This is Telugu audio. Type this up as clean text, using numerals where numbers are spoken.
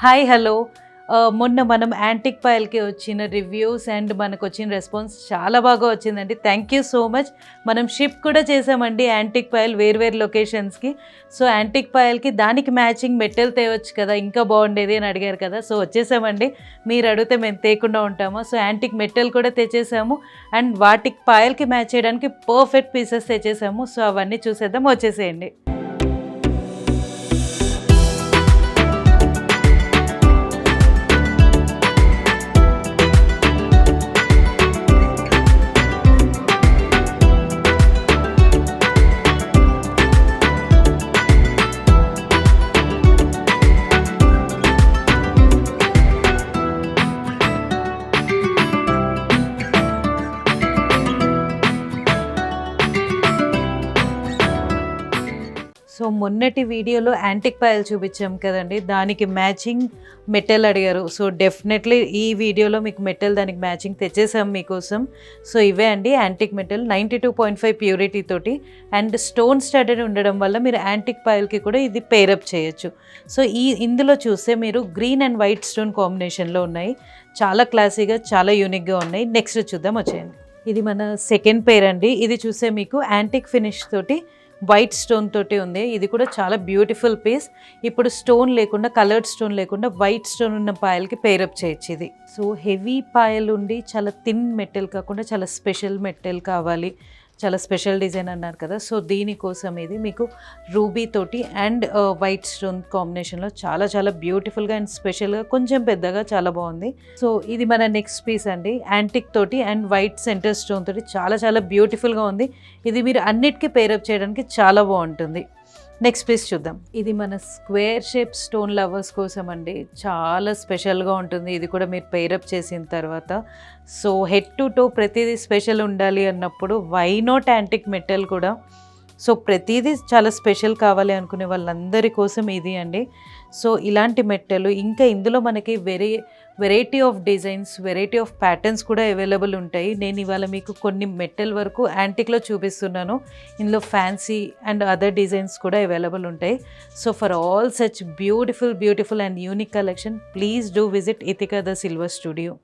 హాయ్ హలో మొన్న మనం యాంటిక్ పాయల్కి వచ్చిన రివ్యూస్ అండ్ మనకు వచ్చిన రెస్పాన్స్ చాలా బాగా వచ్చిందండి. Thank you so much. మనం షిప్ కూడా చేసామండి యాంటిక్ పాయల్ వేరు లొకేషన్స్కి. సో యాంటిక్ పాయల్కి దానికి మ్యాచింగ్ మెటల్ తేవచ్చు కదా, ఇంకా బాగుండేది అని అడిగారు కదా. సో వచ్చేసామండి. మీరు అడిగితే మేము తేకుండా ఉంటాము. సో యాంటిక్ మెటల్ కూడా తెచ్చేసాము అండ్ వాటికి పాయల్కి మ్యాచ్ చేయడానికి పర్ఫెక్ట్ పీసెస్ తెచ్చేసాము. సో అవన్నీ చూసేద్దాం, వచ్చేసేయండి. సో మొన్నటి వీడియోలో యాంటిక్ పాయల్ చూపించాం కదండి, దానికి మ్యాచింగ్ మెటల్ అడిగారు. సో డెఫినెట్లీ ఈ వీడియోలో మీకు మెటల్ దానికి మ్యాచింగ్ తెచ్చేసాం మీకోసం. సో ఇవే అండి యాంటిక్ మెటల్ 92.5 ప్యూరిటీ తోటి అండ్ స్టోన్ స్టడెడ్ ఉండడం వల్ల మీరు యాంటిక్ పాయల్కి కూడా ఇది పేరప్ చేయొచ్చు. సో ఇందులో చూస్తే మీరు గ్రీన్ అండ్ వైట్ స్టోన్ కాంబినేషన్లో ఉన్నాయి. చాలా క్లాసీగా, చాలా యూనిక్గా ఉన్నాయి. నెక్స్ట్ చూద్దాం, వచ్చేయండి. ఇది మన సెకండ్ పేర్ అండి. ఇది చూస్తే మీకు యాంటిక్ ఫినిష్ తోటి వైట్ స్టోన్ తోటి ఉంది. ఇది కూడా చాలా బ్యూటిఫుల్ పీస్. ఇప్పుడు స్టోన్ లేకుండా, కలర్డ్ స్టోన్ లేకుండా వైట్ స్టోన్ ఉన్న పాయల్కి పేరప్ చేయొచ్చు ఇది. సో హెవీ పాయల్ ఉండి చాలా థిన్ మెటల్ కాకుండా చాలా స్పెషల్ మెటల్ కావాలి, చాలా స్పెషల్ డిజైన్ అన్నారు కదా. సో దీనికోసం ఇది మీకు రూబీ తోటి అండ్ వైట్ స్టోన్ కాంబినేషన్లో చాలా చాలా బ్యూటిఫుల్గా అండ్ స్పెషల్గా, కొంచెం పెద్దగా చాలా బాగుంది. సో ఇది మన నెక్స్ట్ పీస్ అండి. యాంటిక్ తోటి అండ్ వైట్ సెంటర్ స్టోన్ తోటి చాలా చాలా బ్యూటిఫుల్గా ఉంది. ఇది మీరు అన్నిటికీ పేరప్ చేయడానికి చాలా బాగుంటుంది. నెక్స్ట్ పీస్ చూద్దాం. ఇది మన స్క్వేర్ షేప్ స్టోన్ లవర్స్ కోసం అండి. చాలా స్పెషల్గా ఉంటుంది. ఇది కూడా మీరు పేరప్ చేసిన తర్వాత సో హెడ్ టు టో ప్రతిదీ స్పెషల్ ఉండాలి అన్నప్పుడు వై నాట్ యాంటిక్ మెటల్ కూడా. సో ప్రతిదీ చాలా స్పెషల్ కావాలి అనుకునే వాళ్ళందరి కోసం ఇది అండి. సో ఇలాంటి మెట్టలు ఇంకా ఇందులో మనకి variety of designs, variety of patterns కూడా అవైలబుల్ ఉంటాయి. నేను ఇవాళ మీకు కొన్ని మెటల్ వరకు యాంటిక్లో చూపిస్తున్నాను. ఇందులో ఫ్యాన్సీ అండ్ అదర్ డిజైన్స్ కూడా అవైలబుల్ ఉంటాయి. So for all such beautiful and unique collection, please do visit Ithika the silver studio.